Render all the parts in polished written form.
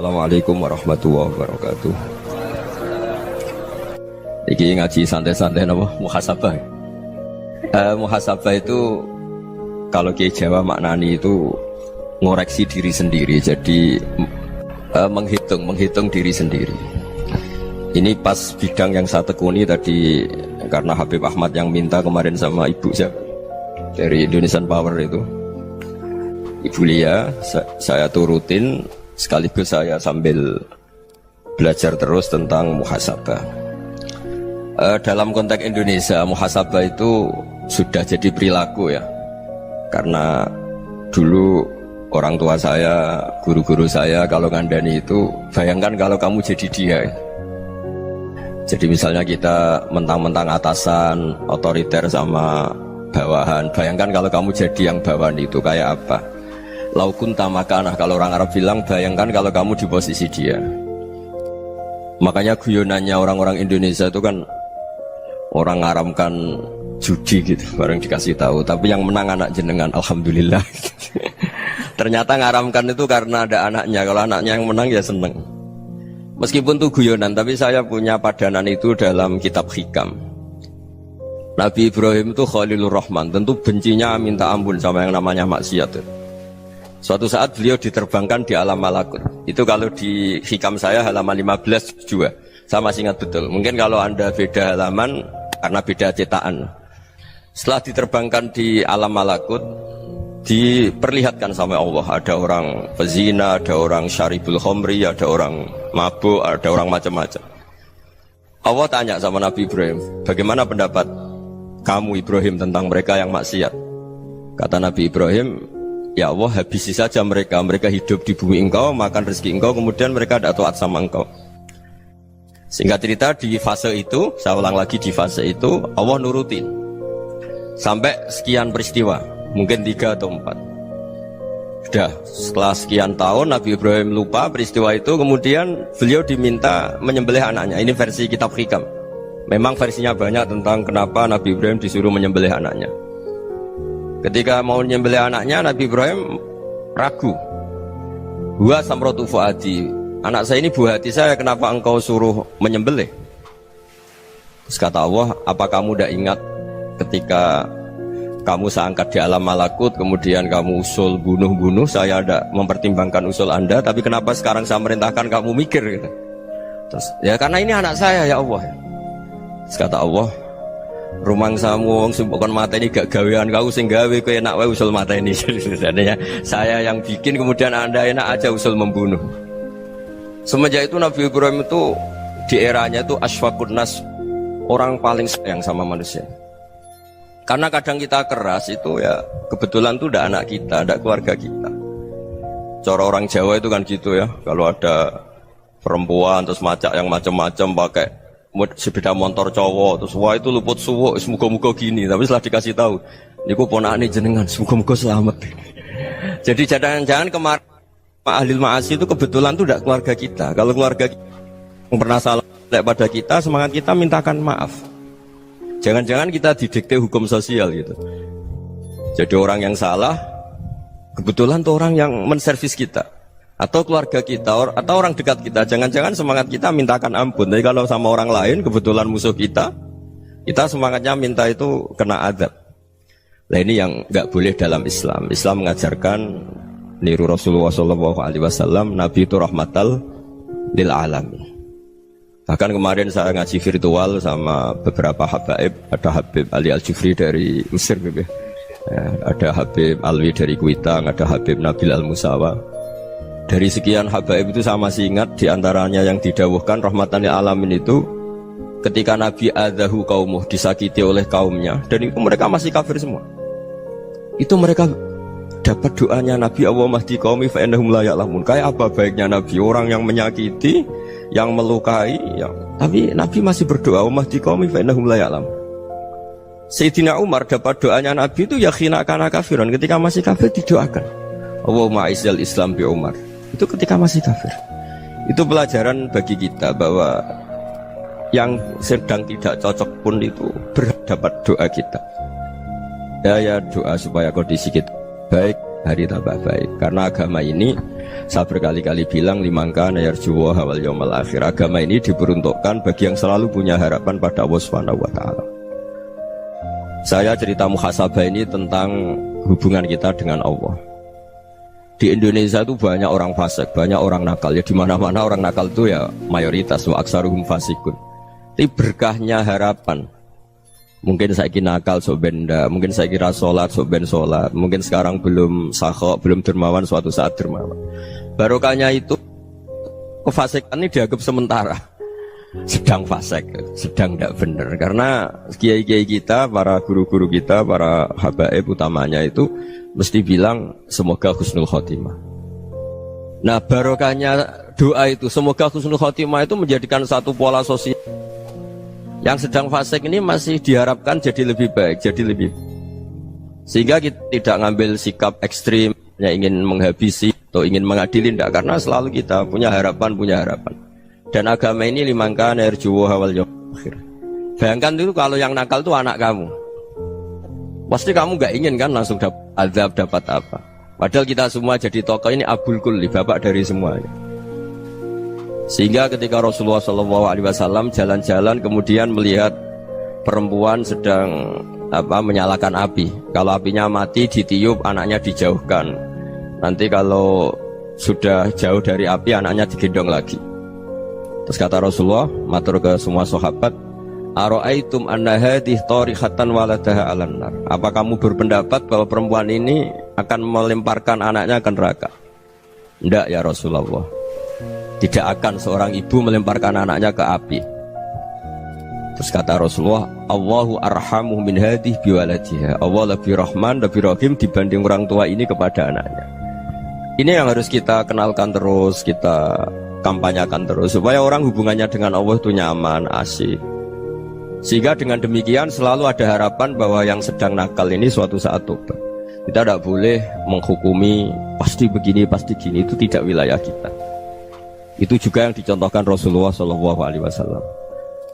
Assalamualaikum warahmatullahi wabarakatuh. Iki ngaji santai-santai napa muhasabah. Muhasabah itu kalau Kiai Jawa maknani itu ngoreksi diri sendiri. Jadi menghitung diri sendiri. Ini pas bidang yang saya tekuni tadi karena Habib Ahmad yang minta kemarin sama ibu saya dari Indonesian Power itu. Ibu Lia, saya turutin sekaligus saya sambil belajar terus tentang muhasabah. Dalam konteks Indonesia, muhasabah itu sudah jadi perilaku ya. Karena dulu orang tua saya, guru-guru saya kalau ngandani itu, bayangkan kalau kamu jadi dia. Jadi misalnya kita mentang-mentang atasan, otoriter sama bawahan. Bayangkan kalau kamu jadi yang bawahan itu kayak apa? Laukun tamakanah, kalau orang Arab bilang, bayangkan kalau kamu di posisi dia. Makanya guyonannya orang-orang Indonesia itu kan orang ngaramkan judi gitu, bareng dikasih tahu. Tapi yang menang anak jenengan, alhamdulillah. Ternyata ngaramkan itu karena ada anaknya. Kalau anaknya yang menang ya seneng. Meskipun itu guyonan, tapi saya punya padanan itu dalam kitab hikam. Nabi Ibrahim itu Khalilur Rahman, tentu bencinya minta ampun sama yang namanya maksiat. Suatu saat beliau diterbangkan di alam malakut. Itu kalau di hikam saya halaman 15 juga. Saya masih ingat betul. Mungkin kalau Anda beda halaman karena beda cetakan. Setelah diterbangkan di alam malakut, diperlihatkan sama Allah. Ada orang pezina, ada orang syaribul khomri, ada orang mabuk, ada orang macam-macam. Allah tanya sama Nabi Ibrahim, bagaimana pendapat kamu Ibrahim tentang mereka yang maksiat? Kata Nabi Ibrahim, ya Allah, habisi saja mereka. Mereka hidup di bumi engkau, makan rezeki engkau, kemudian mereka tidak taat sama engkau. Singkat cerita, di fase itu, saya ulang lagi, di fase itu Allah nurutin sampai sekian peristiwa, mungkin 3 atau 4. Sudah, setelah sekian tahun Nabi Ibrahim lupa peristiwa itu, kemudian beliau diminta menyembelih anaknya. Ini versi kitab hikam. Memang versinya banyak tentang kenapa Nabi Ibrahim disuruh menyembelih anaknya. Ketika mau menyembelih anaknya, Nabi Ibrahim ragu. Huwa samratu fuadi, anak saya ini buah hati saya, kenapa engkau suruh menyembelih? Terus kata Allah, apa kamu tidak ingat ketika kamu saya angkat di alam malakut, kemudian kamu usul bunuh-bunuh, saya tidak mempertimbangkan usul Anda, tapi kenapa sekarang saya merintahkan kamu mikir gitu? Terus, ya karena ini anak saya ya Allah. Terus kata Allah, rumang samu wong sing bukan mata ini gak gawean kau sing gawe kowe enak wae usul mata ini. Sebenarnya saya yang bikin, kemudian Anda enak aja usul membunuh. Semenjak itu Nabi Ibrahim itu di eranya itu asfaqun nas, orang paling sayang sama manusia. Karena kadang kita keras itu ya kebetulan itu udah anak kita, ada keluarga kita. Cara orang Jawa itu kan gitu ya, kalau ada perempuan terus macak yang macam-macam pakai sepeda motor cowok, terus wah itu luput suwo, semoga-moga gini. Tapi setelah dikasih tahu, niku ponakane jenengan, semoga-moga selamat. Jadi jangan-jangan kemarin ahli ma'asi itu kebetulan tuh tidak keluarga kita. Kalau keluarga kita yang pernah salah pada kita, semangat kita mintakan maaf. Jangan-jangan kita didikte hukum sosial gitu. Jadi orang yang salah, kebetulan tuh orang yang menservis kita. Atau keluarga kita, atau orang dekat kita, jangan-jangan semangat kita mintakan ampun. Tapi kalau sama orang lain, kebetulan musuh kita semangatnya minta itu kena adab. Nah ini yang nggak boleh dalam Islam. Islam mengajarkan niru Rasulullah SAW, Nabi itu rahmatal lil alamin. Bahkan kemarin saya ngaji virtual sama beberapa habaib, ada Habib Ali Al-Jufri dari Mesir, ada Habib Alwi dari Kuitang, ada Habib Nabil Al-Musawa. Dari sekian habaib itu saya masih ingat diantaranya yang didawuhkan rahmatan lil alamin itu ketika Nabi adzahu qaumuh, disakiti oleh kaumnya, dan itu mereka masih kafir semua. Itu mereka dapat doanya Nabi, Allahumma hdi qaumi fa innahum la ya'lamun. Kayak apa baiknya Nabi, orang yang menyakiti, yang melukai, tapi Nabi masih berdoa, Allahumma hdi qaumi fa innahum la ya'lamun. Sayyidina Umar dapat doanya Nabi itu ya khina kana kafiran, ketika masih kafir didoakan, Allahumma aizzal Islam bi Umar. Itu ketika masih kafir. Itu pelajaran bagi kita bahwa yang sedang tidak cocok pun itu berdapat doa kita. Ya doa supaya kondisi kita baik, hari tambah baik. Karena agama ini Saya berkali-kali bilang limangka nayarjuwa hawal yawmal akhir. Agama ini diperuntukkan bagi yang selalu punya harapan pada Allah Subhanahu wa taala. Saya cerita muhasabah ini tentang hubungan kita dengan Allah. Di Indonesia itu banyak orang fasik, banyak orang nakal. Ya di mana-mana orang nakal itu ya mayoritas, wa aksaruhum fasikun. Tapi berkahnya harapan. Mungkin saya kira nakal sok benda, mungkin saya kira sholat sok ben sholat, mungkin sekarang belum sakhok, belum dermawan, suatu saat dermawan. Barokahnya itu kefasikan ini dianggap sementara, sedang fasik, sedang tidak benar. Karena kiai-kiai kita, para guru-guru kita, para habaib utamanya itu mesti bilang semoga husnul khotimah. Nah barokahnya doa itu semoga husnul khotimah itu menjadikan satu pola sosial. Yang sedang fasik ini masih diharapkan jadi lebih baik, jadi lebih sehingga kita tidak ngambil sikap ekstrim yang ingin menghabisi atau ingin mengadili, tidak, karena selalu kita punya harapan. Dan agama ini limangka nerjuwa hawal yawmal akhir. Bayangkan dulu kalau yang nakal itu anak kamu, pasti kamu nggak ingin kan langsung dapat azab, dapat apa. Padahal kita semua jadi tokoh ini abul kulli, bapak dari semuanya. Sehingga ketika Rasulullah SAW jalan-jalan kemudian melihat perempuan sedang menyalakan api. Kalau apinya mati ditiup, anaknya dijauhkan. Nanti kalau sudah jauh dari api, anaknya digendong lagi. Terus kata Rasulullah, matur ke semua sahabat, Aro'aitum anna hadih tarihatan waladaha alan nar. Apa kamu berpendapat bahwa perempuan ini akan melemparkan anaknya ke neraka? Tidak ya Rasulullah. Tidak akan seorang ibu melemparkan anaknya ke api. Terus kata Rasulullah, Allahu arhamu min hadih biwaladiha. Allah lebih rahman, lebih rahim dibanding orang tua ini kepada anaknya. Ini yang harus kita kenalkan terus, kita kampanyakan terus, supaya orang hubungannya dengan Allah itu nyaman, asik. Sehingga dengan demikian selalu ada harapan bahwa yang sedang nakal ini suatu saat tobat. Kita tidak boleh menghukumi pasti begini, pasti gini, itu tidak wilayah kita. Itu juga yang dicontohkan Rasulullah SAW.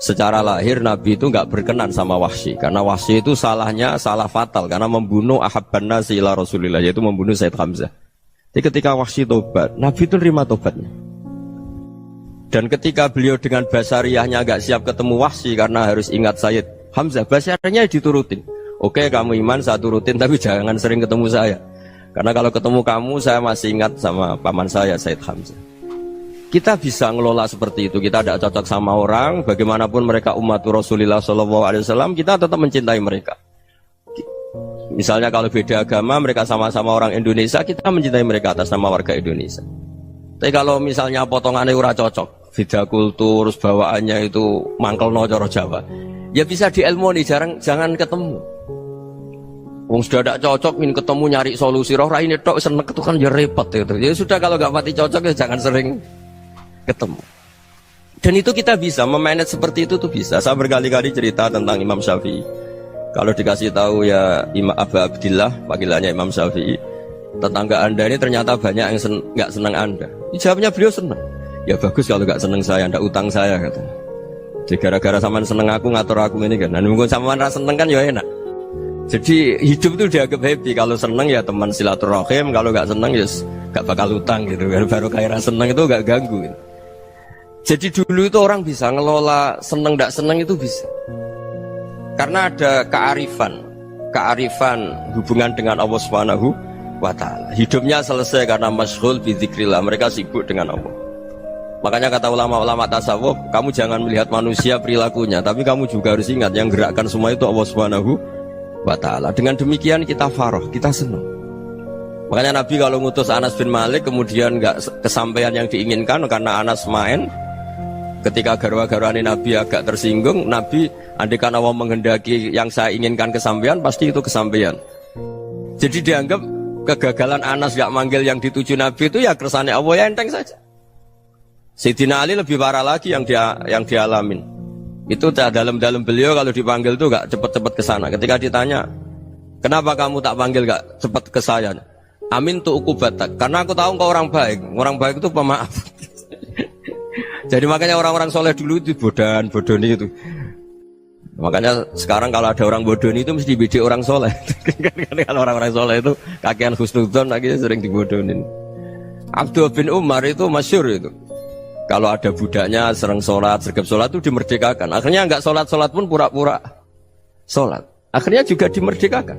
Secara lahir Nabi itu nggak berkenan sama Wahsy, karena Wahsy itu salahnya salah fatal, karena membunuh ahabban nasi ila Rasulillah, yaitu membunuh Sayyid Hamzah. Jadi ketika Wahsy tobat, Nabi itu terima tobatnya. Dan ketika beliau dengan basariyahnya nggak siap ketemu Wahsy karena harus ingat Sayyid Hamzah, basariyahnya diturutin. Oke, kamu iman, saya turutin, tapi jangan sering ketemu saya. Karena kalau ketemu kamu, saya masih ingat sama paman saya, Sayyid Hamzah. Kita bisa ngelola seperti itu. Kita tidak cocok sama orang, bagaimanapun mereka umat Rasulullah SAW, kita tetap mencintai mereka. Misalnya kalau beda agama, mereka sama-sama orang Indonesia, kita mencintai mereka atas nama warga Indonesia. Tapi kalau misalnya potongannya ora cocok, beda kultur, bawaannya itu mangkel no coro Jawa, ya bisa diilmoni, jangan ketemu. Wong sudah tidak cocok, ingin ketemu nyari solusi. Roh ini tok seneng itu kan ya repot gitu. Ya sudah, kalau nggak pati cocok ya jangan sering ketemu. Dan itu kita bisa memanage seperti itu tuh bisa. Saya berkali-kali cerita tentang Imam Syafi'i. Kalau dikasih tahu ya Imam Abu Abdillah, panggilannya Imam Syafi'i, tetangga anda ini ternyata banyak yang nggak senang anda. Jawabnya beliau senang. Ya bagus kalau nggak senang saya, ndak utang saya katanya. Jadi gara-gara sampean seneng aku ngatur aku ini kan. Dan mungkin sampean rasa seneng kan ya enak. Jadi hidup itu dianggap happy. Kalau seneng ya teman silaturahim, kalau nggak seneng ya nggak bakal utang gitu. Baru kayak seneng itu nggak ganggu gitu. Jadi dulu itu orang bisa ngelola seneng tidak seneng itu bisa, karena ada kearifan hubungan dengan Allah Subhanahu wa Ta'ala. Hidupnya selesai karena masyghul bi dzikrillah, mereka sibuk dengan Allah. Makanya kata ulama-ulama tasawuf, kamu jangan melihat manusia perilakunya, tapi kamu juga harus ingat yang gerakkan semua itu Allah Subhanahu wa Ta'ala. Dengan demikian kita farah, kita senang. Makanya Nabi kalau ngutus Anas bin Malik kemudian nggak kesampaian yang diinginkan karena Anas main. Ketika garwa-garwani Nabi agak tersinggung, Nabi andaikan Allah menghendaki yang saya inginkan kesampaian, pasti itu kesampaian. Jadi dianggap kegagalan Anas gak manggil yang dituju Nabi itu ya kersane Allah, ya enteng saja. Sayyidina Ali lebih parah lagi yang dialamin. Itu dalam-dalam beliau kalau dipanggil itu gak cepet-cepet ke sana. Ketika ditanya, kenapa kamu tak panggil gak cepet ke saya? Amin tu ukubatak, karena aku tahu kau orang baik. Orang baik itu pemaaf. Jadi makanya orang-orang soleh dulu itu bodoni itu. Makanya sekarang kalau ada orang bodoni itu mesti bidik orang soleh. Kalau orang-orang soleh itu kakean husnudzon akhirnya sering dibodonin. Abdullah bin Umar itu masyhur itu. Kalau ada budaknya sering sholat, sergap sholat itu dimerdekakan. Akhirnya nggak sholat pun pura-pura sholat. Akhirnya juga dimerdekakan.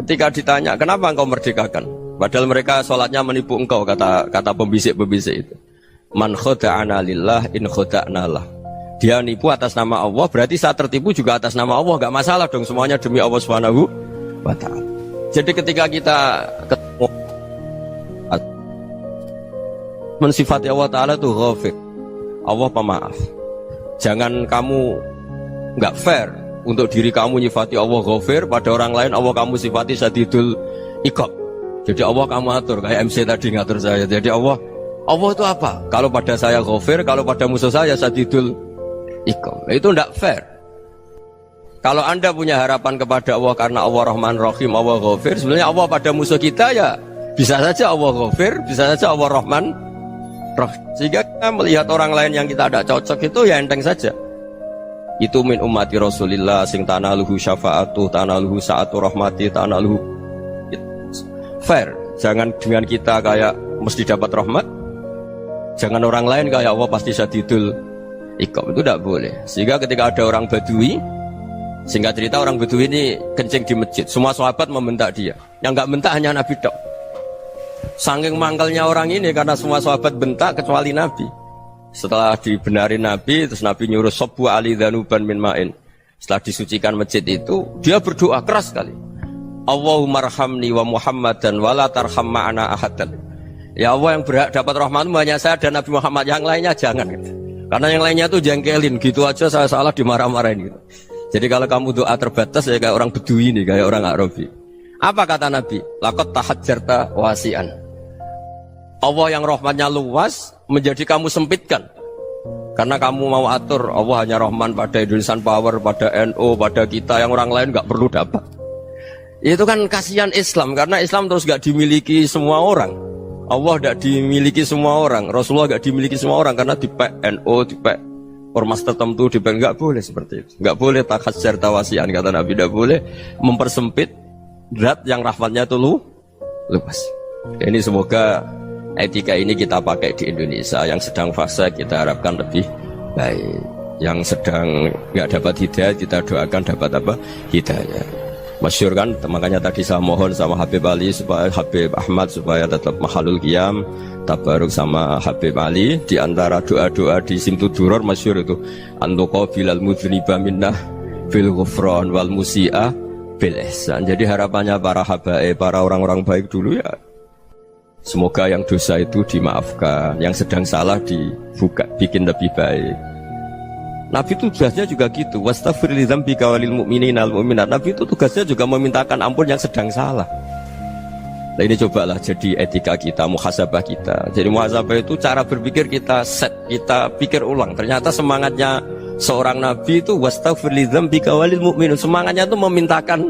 Ketika ditanya, kenapa engkau merdekakan? Padahal mereka sholatnya menipu engkau, kata pembisik-pembisik itu. Man khoda'ana lillah in khoda'na lah. Dia nipu atas nama Allah, berarti saat tertipu juga atas nama Allah. Gak masalah dong, semuanya demi Allah Subhanahu wa ta'ala. Jadi ketika kita ketemu mensifati Allah Ta'ala itu ghafir, Allah pemaaf. Jangan kamu gak fair untuk diri kamu nyifati Allah ghafir, pada orang lain Allah kamu sifati syadidul iqab. Jadi Allah kamu atur, kayak MC tadi ngatur saya. Jadi Allah itu apa? Kalau pada saya ghafir, kalau pada musuh saya syadidul iqab. Itu tidak fair. Kalau Anda punya harapan kepada Allah karena Allah Rahman Rahim, Allah ghafir, sebenarnya Allah pada musuh kita ya bisa saja Allah ghafir, bisa saja Allah Rahman Rahim. Sehingga kita melihat orang lain yang kita tidak cocok itu ya enteng saja. Itu min ummati Rasulillah sing tanaluhu syafa'atu, tanaluhu sa'atu rahmati, tanaluhu fair. Jangan dengan kita kayak mesti dapat rahmat. Jangan orang lain kayak Allah pasti syadidul iqab, itu tidak boleh. Sehingga ketika ada orang Badui, singkat cerita orang Badui ini kencing di masjid, semua sahabat membentak dia. Yang nggak bentak hanya Nabi tok. Saking mangkalnya orang ini karena semua sahabat bentak kecuali Nabi. Setelah dibenarin Nabi, terus Nabi nyuruh sobu ali dhanuban min ma'in. Setelah disucikan masjid itu, dia berdoa keras sekali. Allahumma arhamni wa Muhammadan wa la tarham ma'ana ahadan. Ya Allah, yang berhak dapat rahmatmu hanya saya dan Nabi Muhammad, yang lainnya jangan. Karena yang lainnya tuh jengkelin, gitu aja saya salah dimarah-marahin gitu. Jadi kalau kamu doa terbatas ya kayak orang Bedui ini, kayak orang Arabi. Apa kata Nabi? Laqad tahajjarta wasi'an. Allah yang rahmatnya luas menjadi kamu sempitkan. Karena kamu mau atur Allah hanya Rahman pada Indonesian Power, pada NU, pada kita, yang orang lain gak perlu dapat. Itu kan kasihan Islam, karena Islam terus gak dimiliki semua orang. Allah gak dimiliki semua orang, Rasulullah gak dimiliki semua orang, karena dipek NU, dipek ormas tertentu, dipek, gak boleh seperti itu. Gak boleh takhasyar tawasian, kata Nabi, gak boleh mempersempit zat yang rahmatnya itu luas. Ini semoga etika ini kita pakai di Indonesia. Yang sedang fase kita harapkan lebih baik, yang sedang gak dapat hidayah kita doakan dapat apa? Hidayah. Masyhur kan, makanya tadi saya mohon sama Habib Ali supaya Habib Ahmad supaya tetap mahalul qiyam tabaruk sama Habib Ali. Di antara doa-doa di Simtuduror masyhur itu antuqa bilal mudhniba minnah bil ghufran wal musi'ah bil ihsan. Jadi harapannya para habaib, para orang-orang baik dulu ya, semoga yang dosa itu dimaafkan, yang sedang salah dibuka, bikin lebih baik. Nabi itu tugasnya juga gitu. Wastaghfir li dzambika walil mu'minina wal mu'minat. Nabi itu tugasnya juga memintakan ampun yang sedang salah. Nah ini cobalah jadi etika kita, muhasabah kita. Jadi muhasabah itu cara berpikir kita set, kita pikir ulang. Ternyata semangatnya seorang Nabi itu wastaghfir li dzambika walil mu'minun. Semangatnya itu memintakan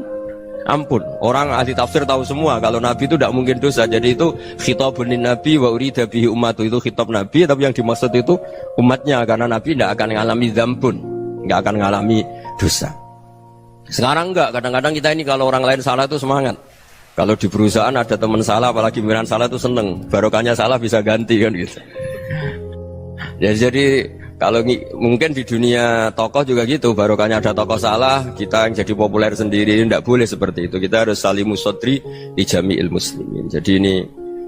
ampun. Orang ahli tafsir tahu semua kalau Nabi itu tidak mungkin dosa. Jadi itu khitabun Nabi wa urida bihi ummatu, itu khitab Nabi, tapi yang dimaksud itu umatnya, karena Nabi tidak akan mengalami dzambun, tidak akan mengalami dosa. Sekarang enggak, kadang-kadang kita ini kalau orang lain salah itu semangat. Kalau di perusahaan ada teman salah, apalagi pimpinan salah itu seneng, barokahnya salah bisa ganti kan gitu. Ya, jadi kalau mungkin di dunia tokoh juga gitu, barokahnya ada tokoh salah, kita yang jadi populer sendiri, tidak boleh seperti itu. Kita harus salimus sodri di jami'il muslimin. Jadi ini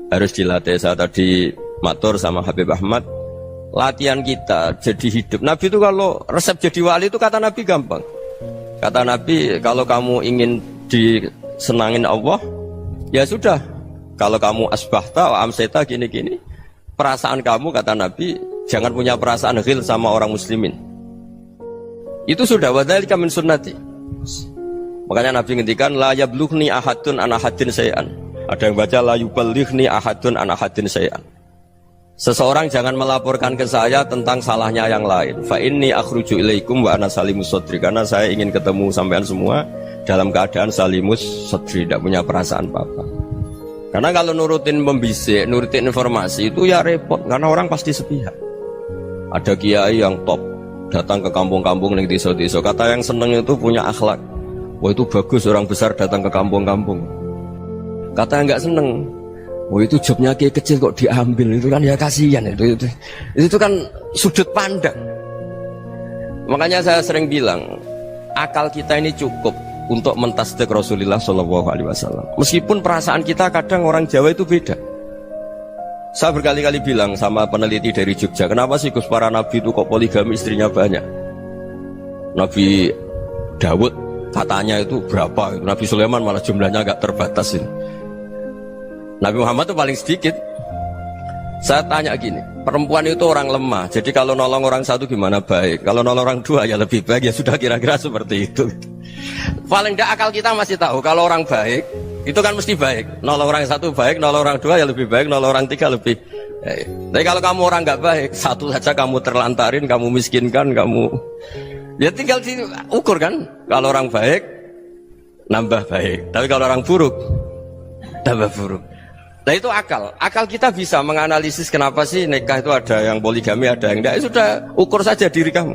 harus dilatih. Saya tadi matur sama Habib Ahmad, latihan kita jadi hidup. Nabi itu kalau resep jadi wali itu kata Nabi gampang. Kata Nabi, kalau kamu ingin disenangin Allah, ya sudah. Kalau kamu asbahta wa amseta gini-gini, perasaan kamu, kata Nabi, jangan punya perasaan ghil sama orang muslimin. Itu sudah wadzalika min sunnati. Makanya Nabi ngendikan la yablughni ahadun an ahadin syai'an. Ada yang baca la yuballighni ahadun an ahadin syai'an. Seseorang jangan melaporkan ke saya tentang salahnya yang lain. Fa inni akhruju ilaikum wa ana salimus sadri. Karena saya ingin ketemu sampean semua dalam keadaan salimus sadri, tidak punya perasaan apa-apa. Karena kalau nurutin pembisik, nurutin informasi itu ya repot, karena orang pasti sepihak. Ada kiai yang top datang ke kampung-kampung ning desa-desa, kata yang seneng itu punya akhlak. Wah itu bagus orang besar datang ke kampung-kampung. Kata yang nggak seneng, Oh itu jobnya kiai kecil kok diambil, itu kan ya kasihan itu kan sudut pandang. Makanya saya sering bilang akal kita ini cukup untuk mentasdik Rasulullah SAW. Meskipun perasaan kita kadang orang Jawa itu beda. Saya berkali-kali bilang sama peneliti dari Jogja, kenapa sih Gus para nabi itu kok poligami istrinya banyak? Nabi Dawud katanya itu berapa? Nabi Sulaiman malah jumlahnya agak terbatas ini. Nabi Muhammad itu paling sedikit. Saya tanya gini, perempuan itu orang lemah, jadi kalau nolong orang satu gimana baik, kalau nolong orang dua ya lebih baik, ya sudah kira-kira seperti itu. Paling tidak akal kita masih tahu kalau orang baik itu kan mesti baik, nolong orang satu baik, nolong orang dua ya lebih baik, nolong orang tiga lebih baik. Tapi kalau kamu orang nggak baik, satu saja kamu terlantarin, kamu miskinkan, kamu ya tinggal diukur kan. Kalau orang baik nambah baik, tapi kalau orang buruk tambah buruk. Nah itu akal. Akal kita bisa menganalisis kenapa sih nikah itu ada yang poligami, ada yang enggak. Sudah ukur saja diri kamu.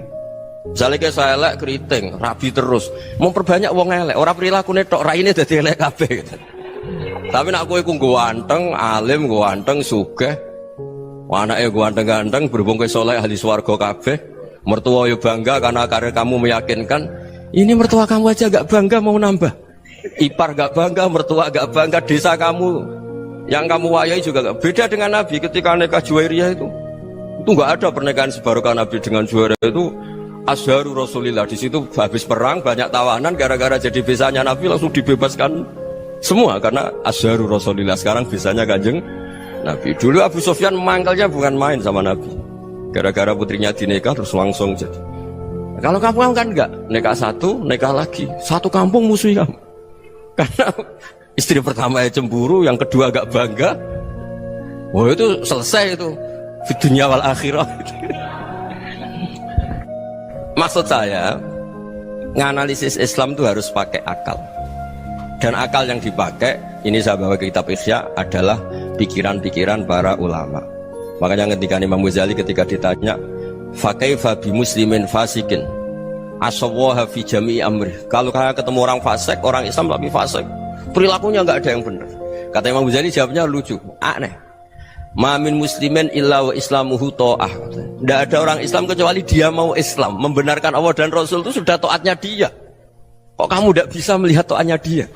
Misalnya kayak saya elek keriting, rabi terus, memperbanyak wong elek. Orang perilaku netok, raine dadi elek kabeh. Tapi nak kowe ku ganteng, alim, ganteng, sugih. Anake ganteng-ganteng, berhubung kowe saleh ahli swarga kabeh. Mertua yo bangga karena karir kamu meyakinkan. Ini mertua kamu aja gak bangga mau nambah. Ipar gak bangga, mertua gak bangga, desa kamu yang kamu wayai juga gak beda dengan Nabi ketika nikah Juwairiyah itu gak ada pernikahan sebarokah Nabi dengan Juwairiyah itu Azharu Rasulillah. Di situ habis perang banyak tawanan, gara-gara jadi besanya Nabi langsung dibebaskan semua karena Azharu Rasulillah. Sekarang besanya Kanjeng Nabi. Dulu Abu Sufyan mangkalnya bukan main sama Nabi, gara-gara putrinya dinikah terus langsung jadi. Kalau kamu kan enggak, nikah satu, nikah lagi, satu kampung musuhi kamu karena istri pertama ya cemburu, yang kedua agak bangga. Wah itu selesai itu di dunia wal akhirah. Maksud saya nganalisis Islam itu harus pakai akal. Dan akal yang dipakai, ini saya bawa ke kitab Ihya, adalah pikiran-pikiran para ulama. Makanya ketika Imam Ghazali ketika ditanya fakaifa bi muslimin fasikin asawaha fi jami'i amri, kalau kalian ketemu orang fasik, orang Islam tapi fasik, perilakunya nggak ada yang benar. Kata Imam Ghazali jawabnya lucu, aneh. Mamin muslimin illa wa islamuhu ta'ah. Tidak ada orang Islam kecuali dia mau Islam, membenarkan Allah dan Rasul itu sudah taatnya dia. Kok kamu tidak bisa melihat taatnya dia?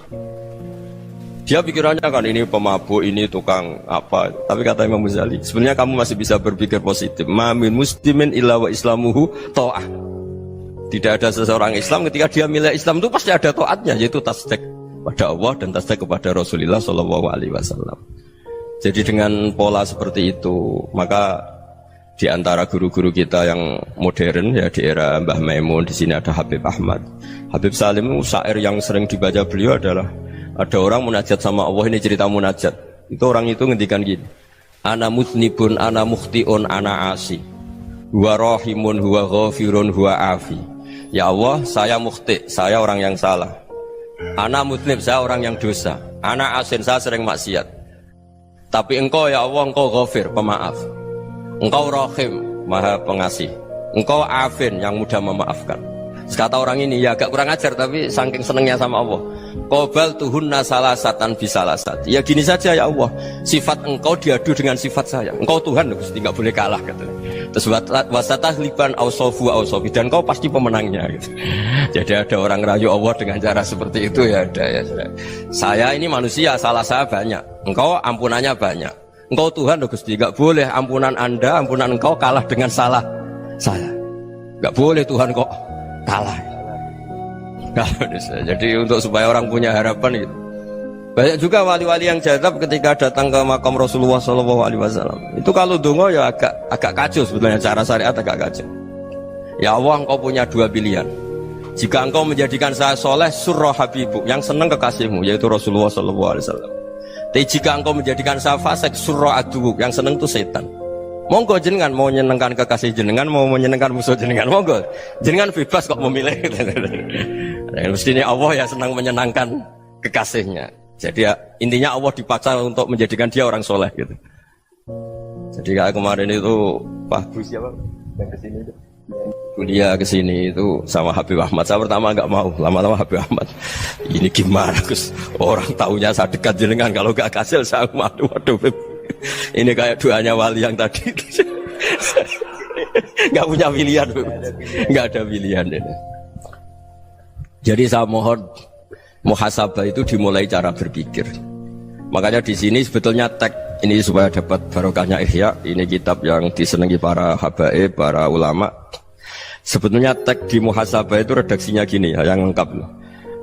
Dia pikirannya kan ini pemabuk, ini tukang apa. Tapi kata Imam Ghazali, sebenarnya kamu masih bisa berpikir positif. Mamin muslimin illa wa islamuhu ta'ah. Tidak ada seseorang Islam ketika dia milik Islam itu pasti ada taatnya, yaitu tasdik pada Allah dan tasdik kepada Rasulullah SAW. Jadi dengan pola seperti itu, maka di antara guru-guru kita yang modern ya di era Mbah Maimun, di sini ada Habib Ahmad, Habib Salim, syair yang sering dibaca beliau adalah ada orang munajat sama Allah. Ini cerita munajat. Itu orang itu ngendikan gini, ana mutnibun, ana mukhtiun, ana asi, huwa rahimun, huwa ghafirun, huwa afi. Ya Allah, saya mukhti, saya orang yang salah. Ana mutnib, saya orang yang dosa. Ana asin, saya sering maksiat. Tapi engkau ya Allah, engkau ghafir, pemaaf. Engkau rahim, maha pengasih. Engkau afin, yang mudah memaafkan. Kata orang ini, ya agak kurang ajar, tapi saking senengnya sama Allah. Qobal tuhunna salasatan bisalasat. Ya gini saja ya Allah, sifat engkau diadu dengan sifat saya. Engkau Tuhan, Gusti, nggak boleh kalah katanya. Terus wasatah liban ausofu ausofi, dan kau pasti pemenangnya gitu. Jadi ada orang rayu Allah dengan cara seperti itu ya ada ya. Saya ini manusia, salah saya banyak. Engkau ampunannya banyak. Engkau Tuhan, Gusti, nggak boleh ampunan Anda, ampunan engkau kalah dengan salah saya. Nggak boleh Tuhan kok kalah. Jadi untuk supaya orang punya harapan gitu. Banyak juga wali-wali yang jadab ketika datang ke makam Rasulullah SAW. Itu kalau dongo ya agak kacau sebetulnya, cara syariat agak kacau. Ya Allah, engkau punya dua pilihan. Jika engkau menjadikan saya soleh, surah habibuk, yang senang kekasihmu, yaitu Rasulullah SAW. Tapi jika engkau menjadikan saya fasik, surah adubuk, yang senang itu setan. Monggo jenengan mau menyenangkan kekasih jenengan, mau menyenangkan musuh jenengan, monggo jenengan bebas kok memilih. Mestinya Allah ya senang menyenangkan kekasihnya. Jadi ya, intinya Allah dipaksa untuk menjadikan dia orang soleh gitu. Jadi kayak kemarin itu Pak Gus siapa yang kesini itu kuliah ke sini itu sama Habib Ahmad. Saya pertama nggak mau, lama-lama Habib Ahmad. Ini gimana Gus? Orang taunya saya dekat jenengan, kalau nggak kasil saya waduh Beb. Ini kayak doanya wali yang tadi. Nggak punya pilihan, Beb. Nggak ada pilihan ini. Jadi saya mohon muhasabah itu dimulai cara berpikir. Makanya di sini sebetulnya teks ini supaya dapat barokahnya Ihya. Ini kitab yang disenangi para habaib, para ulama. Sebetulnya teks di muhasabah itu redaksinya gini ya, yang lengkap.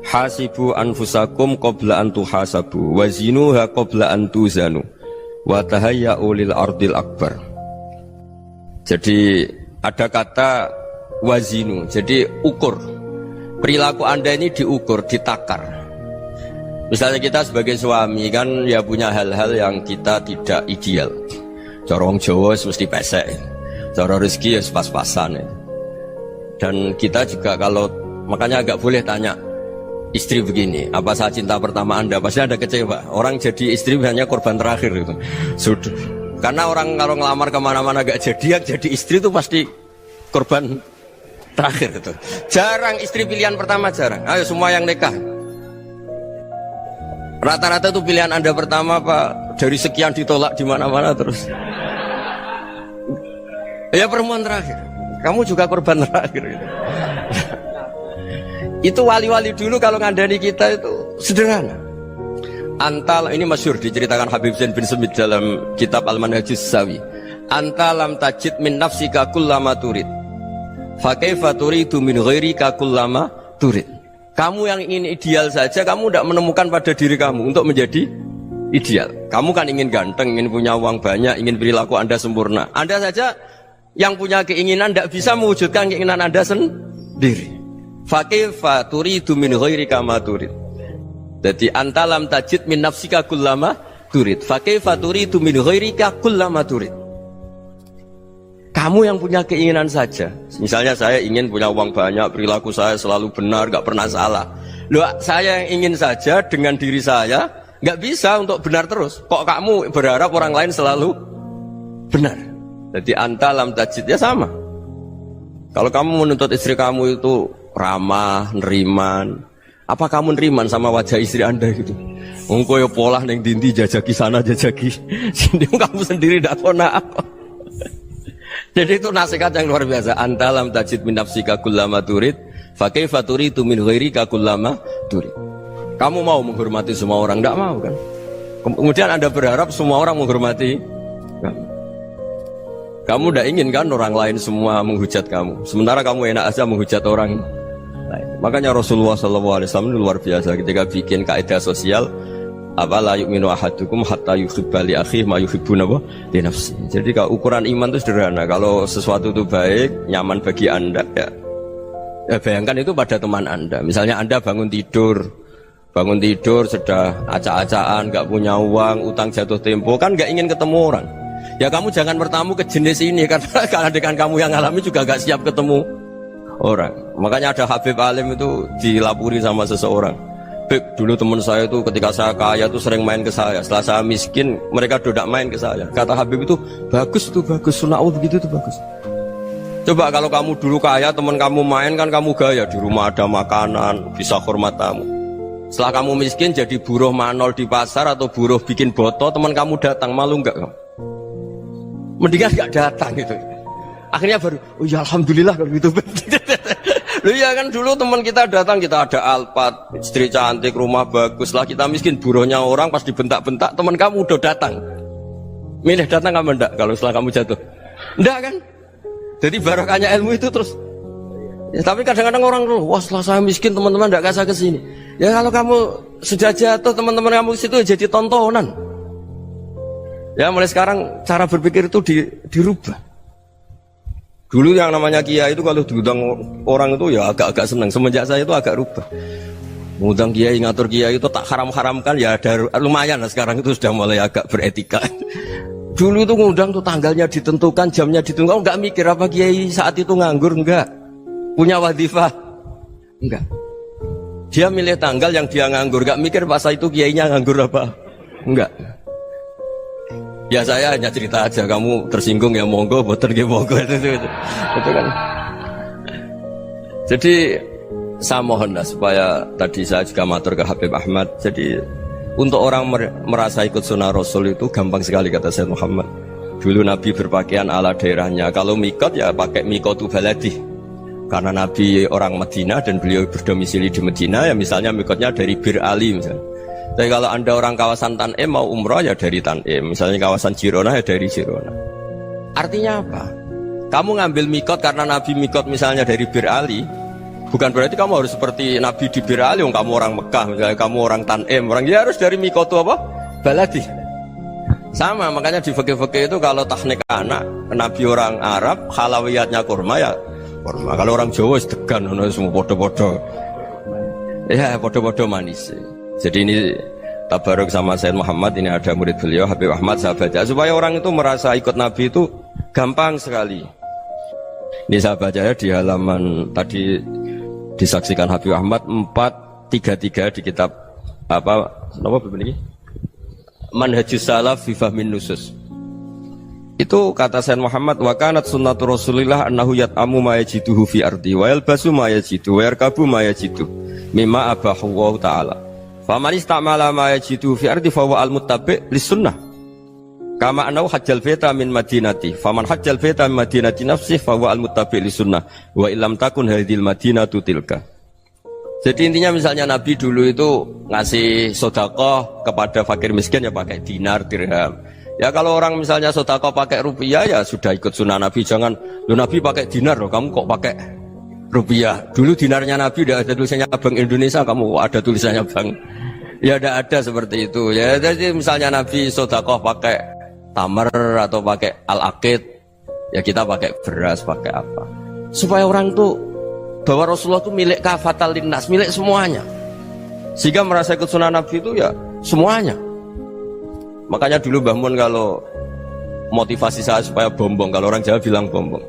Hasibu anfusakum qabla an tuhasabu wazinuha qabla an tuzanu wa tahayya'u lil ardil akbar. Jadi ada kata wazinu, jadi ukur. Perilaku Anda ini diukur, ditakar. Misalnya kita sebagai suami kan ya punya hal-hal yang kita tidak ideal. Cara wong Jawa mesti pesek. Cara rezeki ya pas-pasan. Dan kita juga kalau makanya agak boleh tanya istri begini, apa saya cinta pertama Anda? Pasti ada kecewa. Orang jadi istri hanya korban terakhir itu. Sudah. Karena orang kalau ngelamar kemana-mana gak jadi, yang jadi istri itu pasti korban terakhir itu. Jarang istri pilihan pertama, jarang. Ayo semua yang nikah. Rata-rata itu pilihan Anda pertama Pak, dari sekian ditolak di mana-mana terus. Ya perempuan terakhir. Kamu juga korban terakhir gitu. Itu wali-wali dulu kalau ngandani kita itu sederhana. Antal ini masyhur diceritakan Habib Zain bin Semit dalam kitab Al-Manhajus Sawi. Antalam tajid min nafsika kullama turid. Fa kaifa turidu min ghairika kullama turid. Kamu yang ingin ideal saja kamu tidak menemukan pada diri kamu untuk menjadi ideal. Kamu kan ingin ganteng, ingin punya uang banyak, ingin perilaku Anda sempurna. Anda saja yang punya keinginan tidak bisa mewujudkan keinginan Anda sendiri. Fa kaifa turidu min ghairika ma turid. Jadi antalam tajid min nafsika kullama turid. Fa kaifa turidu min ghairika kullama turid. Kamu yang punya keinginan saja. Misalnya saya ingin punya uang banyak, perilaku saya selalu benar, gak pernah salah. Loh, saya yang ingin saja dengan diri saya, gak bisa untuk benar terus. Kok kamu berharap orang lain selalu benar? Jadi anta lam tajid, ya sama. Kalau kamu menuntut istri kamu itu ramah, neriman, apa kamu neriman sama wajah istri Anda gitu? Engkau ya pola neng dindi jajaki sana jajaki sini, kamu sendiri tidak tahu apa. Jadi itu nasihat yang luar biasa. Antalam tajid min nafsika kullama turid, fa kaifa turidu min ghairika kullama turid. Kamu mau menghormati semua orang? Tidak mau kan? Kemudian Anda berharap semua orang menghormati kamu. Kamu tidak ingin kan orang lain semua menghujat kamu. Sementara kamu enak aja menghujat orang lain. Makanya Rasulullah SAW luar biasa ketika bikin kaidah sosial. Apa la yu'minu ahadukum hatta yuhibba li akhihi ma yuhibbu li nafsi. Jadi kalau ukuran iman itu sederhana. Kalau sesuatu itu baik, nyaman bagi Anda ya bayangkan itu pada teman Anda. Misalnya Anda bangun tidur sudah acak-acakan, gak punya uang, utang jatuh tempo, kan gak ingin ketemu orang. Ya kamu jangan bertamu ke jenis ini karena kalau dengan kamu yang alami juga gak siap ketemu orang. Makanya ada Habib Alim itu dilapuri sama seseorang. Beb, dulu teman saya itu ketika saya kaya itu sering main ke saya. Setelah saya miskin, mereka tidak main ke saya. Kata Habib itu, bagus, sunnah Allah begitu itu bagus. Coba kalau kamu dulu kaya, teman kamu main kan kamu gaya. Di rumah ada makanan, bisa hormat tamu. Setelah kamu miskin jadi buruh manol di pasar atau buruh bikin boto, teman kamu datang, malu enggak kamu? Mendingan enggak datang gitu. Akhirnya baru, oh ya alhamdulillah kalau gitu. Loh ya kan dulu teman kita datang, kita ada Alphard, istri cantik, rumah bagus. Lah kita miskin, buruhnya orang pas dibentak-bentak, teman kamu udah datang. Milih datang kamu enggak kalau setelah kamu jatuh? Enggak kan? Jadi barokahnya ilmu itu terus. Ya, tapi kadang-kadang orang tuh, wah setelah saya miskin teman-teman enggak kasih ke sini. Ya kalau kamu sudah jatuh, teman-teman kamu ke situ jadi tontonan. Ya mulai sekarang cara berpikir itu dirubah. Dulu yang namanya kiai itu kalau diundang orang itu ya agak-agak senang. Semenjak saya itu agak rubah. Mengundang kiai, ngatur kiai itu tak haram-haramkan ya ada lumayan lah sekarang itu sudah mulai agak beretika. Dulu itu ngundang tuh tanggalnya ditentukan, jamnya ditentukan, enggak mikir apa kiai saat itu nganggur, enggak. Punya wadifah, enggak. Dia milih tanggal yang dia nganggur, enggak mikir pas itu kiainya nganggur apa, enggak. Ya saya hanya cerita aja, kamu tersinggung ya monggo, boten nggih monggo itu kan. Jadi saya mohonlah supaya tadi saya juga matur ke Habib Ahmad. Jadi untuk orang merasa ikut sunnah Rasul itu gampang sekali kata Sayyid Muhammad. Dulu Nabi berpakaian ala daerahnya. Kalau mikot ya pakai mikotu baladi. Karena Nabi orang Madinah dan beliau berdomisili di Madinah, ya misalnya mikotnya dari Bir Ali misalnya. Tapi kalau Anda orang kawasan Tanim mau umroh ya dari Tanim. Misalnya kawasan Jirona ya dari Jirona. Artinya apa? Kamu ngambil mikot karena Nabi mikot misalnya dari Bir Ali, bukan berarti kamu harus seperti Nabi di Bir Ali. Kamu orang Mekah, misalnya kamu orang Tanim, orang ya harus dari mikotu apa? Baladi. Sama, makanya di fikih-fikih itu kalau teknik anak, Nabi orang Arab, halawiyatnya kurma ya kurma. Kalau orang Jawa sedegan, semua podo-podo. Ya, podo-podo manis. Jadi ini tabaruk sama Sayyid Muhammad, ini ada murid beliau, Habib Ahmad, saya baca. Supaya orang itu merasa ikut Nabi itu gampang sekali. Ini saya baca ya di halaman, tadi disaksikan Habib Ahmad, 433 di kitab, apa begini? Manhajus Salaf fi Fahmin Nusus. Itu kata Sayyid Muhammad, wa kanat sunnatu Rasulillah annahu yat'amu ma yajiduhu fi ardi wa yalbasu ma yajidu wa yarkabu ma yajidu mimma abahu Allah ta'ala. Faman istamala ma yajiduhu fi ardi fa huwa al-muttabi' lis-sunnah. Kama annahu hajjal baita min madinati. Faman hajjal baita min madinati nafsihi fa huwa al-muttabi' lis-sunnah wa illam takun hadhil madinatu tilka. Jadi intinya misalnya Nabi dulu itu ngasih sedekah kepada fakir miskin ya pakai dinar, dirham. Ya kalau orang misalnya sedekah pakai rupiah ya sudah ikut sunnah Nabi. Jangan, lu Nabi pakai dinar loh, kamu kok pakai rupiah. Dulu dinarnya Nabi udah ada tulisannya Bank Indonesia, kamu kok ada tulisannya Bank. Ya udah ada seperti itu. Ya jadi misalnya Nabi sedekah pakai tamar atau pakai al-aqid, ya kita pakai beras, pakai apa. Supaya orang tuh bahwa Rasulullah itu milik kafatal linnas, milik semuanya. Sehingga merasa ikut sunnah Nabi itu ya semuanya. Makanya dulu Mbah Mun kalau motivasi saya supaya bombong, kalau orang Jawa bilang bombong.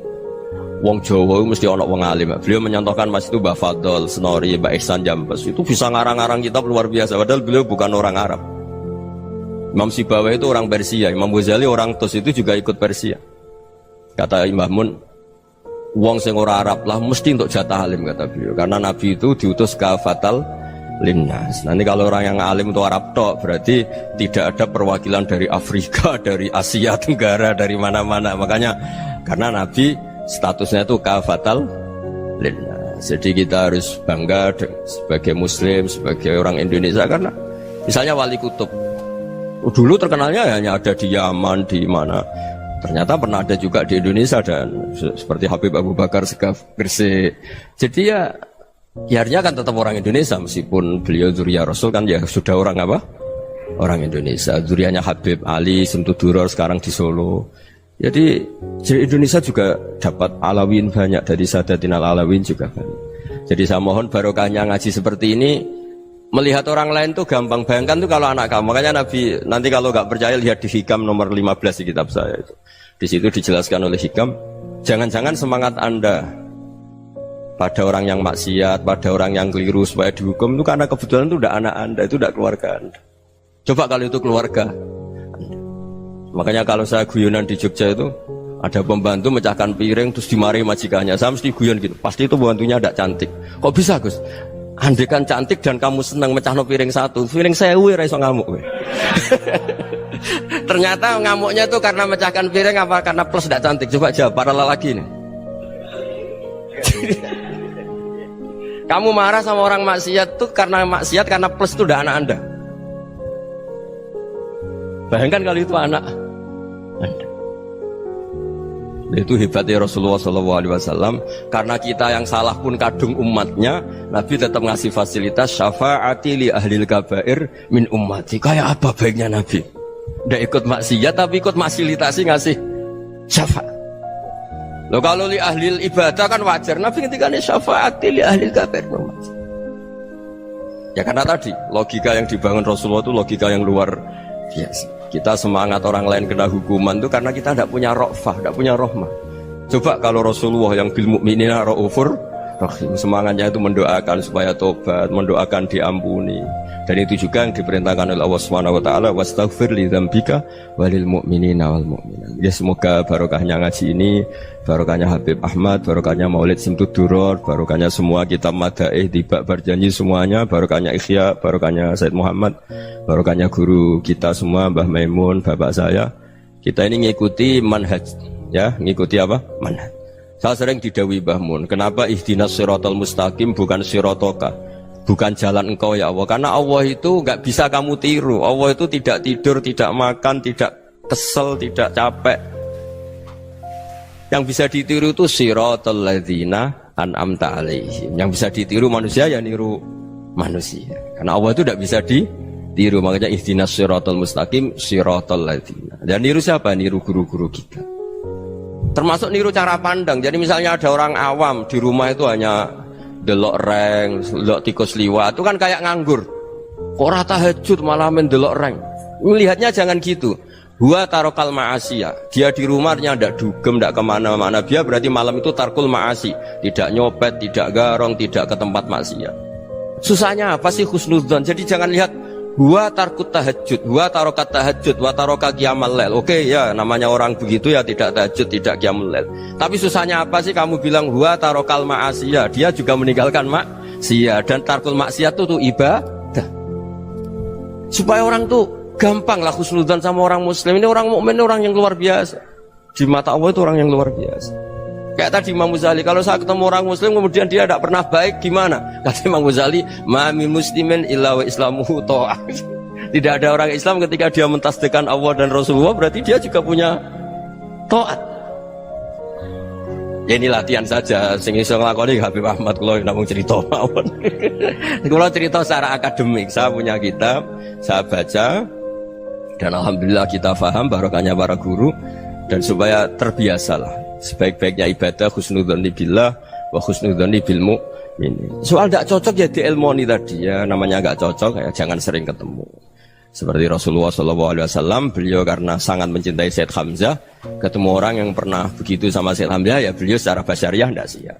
Wong Jawa mesti ono wong alim. Beliau menyontohkan Mas itu Mbah Fadol, Senori, Mbah Ihsan Jambes. Itu bisa ngarang-ngarang kitab luar biasa. Padahal beliau bukan orang Arab. Imam Sibawai itu orang Persia. Imam Ghazali orang Tus itu juga ikut Persia. Kata Mbah Mun, wong sing ora Arab lah mesti untuk jatah alim kata beliau. Karena Nabi itu diutus kafatal linnas. Nanti kalau orang yang alim itu Arab tok, berarti tidak ada perwakilan dari Afrika, dari Asia Tenggara, dari mana-mana. Makanya karena Nabi statusnya itu kafatal linnas. Jadi kita harus bangga sebagai Muslim, sebagai orang Indonesia. Karena misalnya Wali Kutub dulu terkenalnya hanya ada di Yaman, di mana. Ternyata pernah ada juga di Indonesia dan seperti Habib Abu Bakar Segaf Gresik. Jadi ya artinya kan tetap orang Indonesia meskipun beliau zuriyah Rasul kan ya sudah orang apa? Orang Indonesia. Zuriyahnya Habib Ali Sentuduror sekarang di Solo. Jadi Indonesia juga dapat alawin banyak dari Sadatin al-Alawin juga kan. Jadi saya mohon barokahnya ngaji seperti ini. Melihat orang lain tuh gampang, bayangkan tuh kalau anak kamu. Makanya Nabi nanti kalau nggak percaya lihat di Hikam nomor 15 di kitab saya itu. Di situ dijelaskan oleh Hikam, jangan-jangan semangat Anda pada orang yang maksiat, pada orang yang keliru supaya dihukum itu karena kebetulan itu udah anak Anda, itu udah keluarga Anda. Coba kalau itu keluarga Anda. Makanya kalau saya guyonan di Jogja itu ada pembantu mecahkan piring terus dimarahi majikannya, saya mesti guyon gitu, pasti itu pembantunya tidak cantik. Kok bisa Gus? Andai kan cantik dan kamu senang mecahno piring satu, piring 1000 ora iso ngamuk kowe. Ternyata ngamuknya tuh karena mecahkan piring apa karena plus tidak cantik? Coba jawab para lelaki nih. Kamu marah sama orang maksiat tuh karena maksiat, karena plus itu udah anak Anda. Bayangkan kalau itu anak Anda. Itu hebatnya Rasulullah SAW. Karena kita yang salah pun kadung umatnya, Nabi tetap ngasih fasilitas syafaati li ahlil kabair min ummati. Kayak apa baiknya Nabi? Nggak ikut maksiat tapi ikut fasilitasi ngasih syafaat. Loh kalau li ahlil ibadah kan wajar. Nabi ketika ini syafaati li ahlil kabair min ummati. Ya karena tadi logika yang dibangun Rasulullah itu logika yang luar biasa. Kita semangat orang lain kena hukuman itu karena kita tidak punya ra'fah, tidak punya rahmah. Coba kalau Rasulullah yang bil mukminina raufur Rahim. Semangatnya itu mendoakan supaya tobat, mendoakan diampuni. Dan itu juga yang diperintahkan oleh Allah Subhanahu wa taala, wastaghfir li dzambika walil mu'minina wal mu'minat. Ya semoga barokahnya ngaji ini, barokahnya Habib Ahmad, barokahnya Maulid Simtud Duror, barokahnya semua kitab Madaih, Tiba Berjanji semuanya, barokahnya Ikhya, barokahnya Said Muhammad, barokahnya guru kita semua, Mbah Maimun, bapak saya. Kita ini ngikuti manhaj, ya, ngikuti apa? Manhaj. Saya sering didhawuhi Mbah Mun, kenapa ihdinas siratal mustaqim bukan siratoka, bukan jalan engkau ya Allah? Karena Allah itu nggak bisa kamu tiru. Allah itu tidak tidur, tidak makan, tidak kesel, tidak capek. Yang bisa ditiru itu siratal ladzina an'amta alaihim. Yang bisa ditiru manusia ya niru manusia. Karena Allah itu tidak bisa ditiru. Makanya ihdinas siratal mustaqim siratal ladzina. Dan niru siapa? Niru guru-guru kita. Termasuk niru cara pandang. Jadi misalnya ada orang awam di rumah itu hanya delok reng, delok tikus liwat, itu kan kayak nganggur. Kok ora tahajud malah mendelok reng. Melihatnya jangan gitu. Huwa tarokal ma'asiyah. Dia di rumahnya ndak dugem, ndak kemana-mana. Dia berarti malam itu tarkul ma'asi. Tidak nyopet, tidak garong, tidak ke tempat maksiat. Susahnya apa sih husnudzon? Jadi jangan lihat huwa tarkut tahajud, huwa tarokat tahajud, wa taroka qiyamal lail. Oke ya, namanya orang begitu ya tidak tahajud, tidak qiyamul lail. Tapi susahnya apa sih kamu bilang huwa tarokal ma'asiyah? Dia juga meninggalkan maksiat, dan tarkul maksiat itu ibadah. Supaya orang tuh gampang lah husnudzon sama orang muslim. Ini orang mukmin, orang yang luar biasa. Di mata Allah itu orang yang luar biasa. Kayak tadi Imam Ghazali, kalau saya ketemu orang muslim kemudian dia tidak pernah baik, gimana? Kata Imam Ghazali, ma min muslimin illa wa islamuhu ta'ah. Tidak ada orang Islam ketika dia mentasdihkan Allah dan Rasulullah, berarti dia juga punya taat. Ya ini latihan saja, sing iso nglakoni Habib Ahmad kula namung cerita mawon. Kula cerita secara akademik, saya punya kitab, saya baca, dan alhamdulillah kita paham barokahnya para guru, dan supaya terbiasalah. Sebaik-baiknya ibadah husnudzonni billah wa husnudzonni bil mu'minin. Soal tidak cocok ya diilmoni tadi ya, namanya nggak cocok ya jangan sering ketemu. Seperti Rasulullah SAW, beliau karena sangat mencintai Said Hamzah, ketemu orang yang pernah begitu sama Said Hamzah ya beliau secara basyariah tidak siap.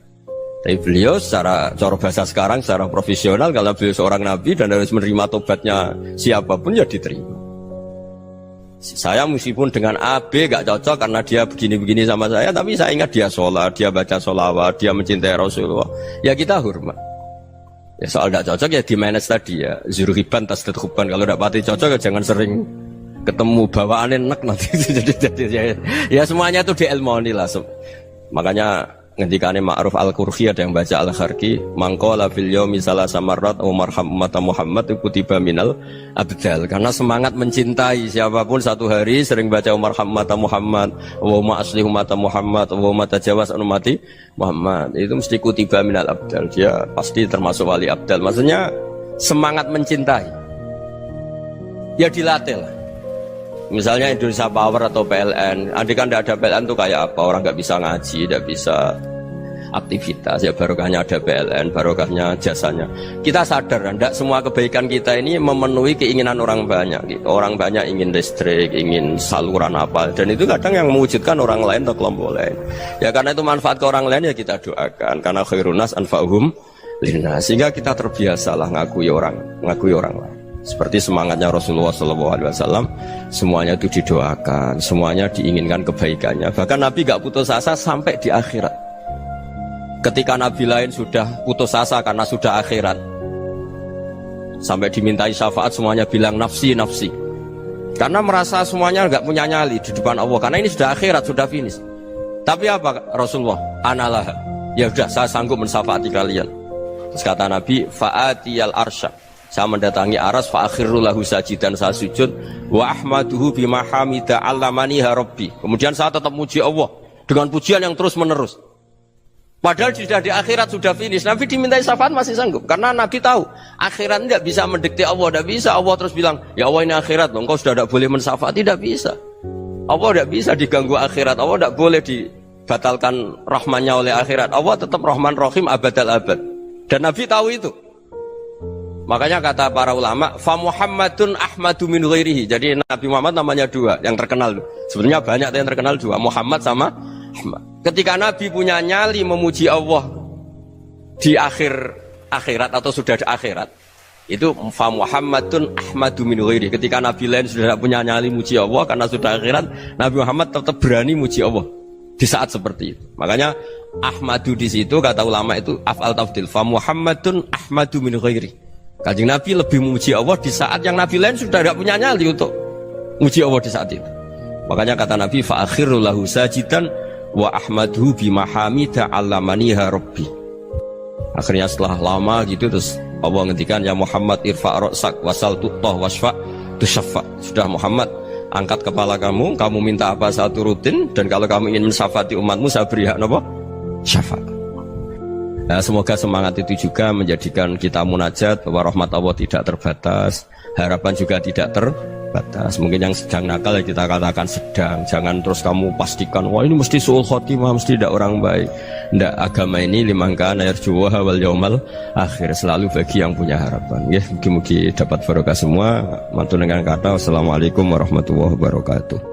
Tapi beliau secara cara bahasa sekarang, secara profesional, kalau beliau seorang nabi dan harus menerima tobatnya siapapun ya diterima. Saya meskipun dengan A, B gak cocok karena dia begini-begini sama saya, tapi saya ingat dia sholat, dia baca sholawat, dia mencintai Rasulullah, ya kita hormat. Ya soal gak cocok ya di manage tadi ya, zurhiban tasdid huban. Kalau gak pati cocok ya jangan sering ketemu, bawaannya enak nanti. jadi ya semuanya itu diilmoni lah. Makanya ngendikane Ma'ruf Al-Qurhi ada yang baca Al-Kharqi, mangqala fil yaumi salasa marrat wa marham ummata Muhammad kutiba minal abdal. Karena semangat mencintai siapapun satu hari sering baca marham ummata Muhammad wa ma asli ummata Muhammad wa ma tajawaz an ummati Muhammad, itu mesti kutiba minal abdal. Dia pasti termasuk wali abdal. Maksudnya semangat mencintai ya dilatih lah. Misalnya Indonesia Power atau PLN, andai kan tidak ada PLN tuh kayak apa? Orang nggak bisa ngaji, nggak bisa aktivitas. Ya barokahnya ada PLN, barokahnya jasanya. Kita sadar, tidak semua kebaikan kita ini memenuhi keinginan orang banyak. Gitu. Orang banyak ingin listrik, ingin saluran apa, dan itu kadang yang mewujudkan orang lain atau kelompok lain. Ya karena itu manfaat ke orang lain ya kita doakan. Karena khairun nas anfa'uhum linnas. Sehingga kita terbiasalah ngakui orang lain. Seperti semangatnya Rasulullah SAW, semuanya itu didoakan, semuanya diinginkan kebaikannya. Bahkan Nabi gak putus asa sampai di akhirat. Ketika Nabi lain sudah putus asa karena sudah akhirat, sampai dimintai syafaat semuanya bilang nafsi, nafsi. Karena merasa semuanya gak punya nyali di depan Allah. Karena ini sudah akhirat, sudah finish. Tapi apa Rasulullah? Analah. Ya sudah, saya sanggup mensyafaati kalian. Terus kata Nabi, fa'atiyal arsya. Saya mendatangi aras fa'akhirru lahu sajidan, saya sujud wa ahmaduhu bima hamida 'allamaniha rabbi. Kemudian saya tetap muji Allah dengan pujian yang terus menerus. Padahal sudah di akhirat, sudah finish. Nabi dimintai syafaat masih sanggup karena Nabi tahu akhirat tidak bisa mendikte Allah, tidak bisa. Allah terus bilang, "Ya Allah, ini akhirat loh, engkau sudah tidak boleh mensyafaat." Tidak bisa. Allah tidak bisa diganggu akhirat. Allah tidak boleh dibatalkan rahmannya oleh akhirat. Allah tetap Rahman Rahim abadal abad. Dan Nabi tahu itu. Makanya kata para ulama, fa Muhammadun ahmadu min ghairihi. Jadi Nabi Muhammad namanya dua, yang terkenal. Sebenarnya banyak yang terkenal dua, Muhammad sama Ahmad. Ketika Nabi punya nyali memuji Allah, di akhir akhirat atau sudah ada akhirat itu fa Muhammadun ahmadu min ghairi. Ketika Nabi lain sudah tidak punya nyali muji Allah karena sudah akhirat, Nabi Muhammad tetap berani muji Allah di saat seperti itu. Makanya ahmadu di situ kata ulama itu af'al tafdil, fa Muhammadun ahmadu min ghairi. Kanjeng Nabi lebih memuji Allah di saat yang Nabi lain sudah tidak punya nyali untuk muji Allah di saat itu. Makanya kata Nabi fa akhiru lahu sajidan wa ahmaduhu bi mahamida 'allamaniha rabbi. Akhirnya setelah lama gitu terus Allah ngendikan ya Muhammad irfa' ra'sak wasal tuttah wasfa' tusyaffa. Sudah Muhammad, angkat kepala kamu minta apa saya turutin, dan kalau kamu ingin mensyafaati umatmu saya beri hak apa? Syafaat. Nah, semoga semangat itu juga menjadikan kita munajat bahwa rahmat Allah tidak terbatas, harapan juga tidak terbatas. Mungkin yang sedang nakal ya kita katakan sedang, jangan terus kamu pastikan wah ini mesti suul khotimah, mesti tidak orang baik. Ndak, agama ini liman kana yarjuha wal yaumal akhir, selalu bagi yang punya harapan. Ya, mugi-mugi dapat barokah semua. Mantu dengan kata wassalamualaikum warahmatullahi wabarakatuh.